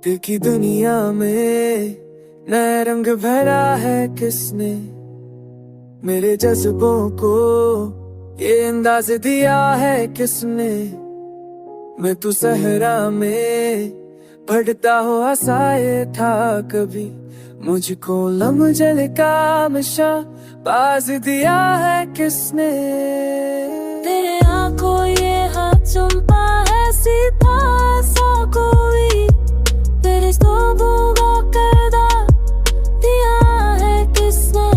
देखी दुनिया में नया रंग भरा है किसने, मेरे जज्बों को ये अंदाज दिया है किसने। मैं तू सहरा में बढ़ता हुआ साए था कभी, मुझको लमजल का हमेशा बाज दिया है किसने। तेरे आंखों ये हाथ चुम्मा है सीधा सा कोई, तेरे रिश्तों का करदा दिया है किसने।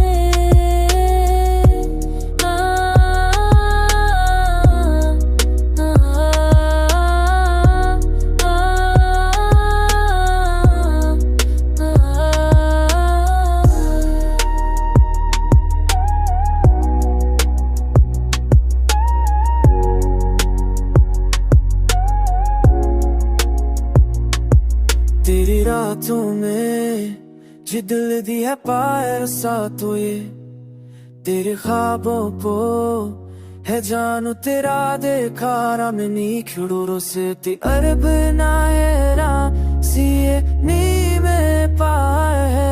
तेरी रातों में जे दिल दिया पाए सा तो ये, तेरे ख्वाबों को है जानू तेरा देखा रामनी खिड़ूरो से अरब नायरा सीए नी में पाए है।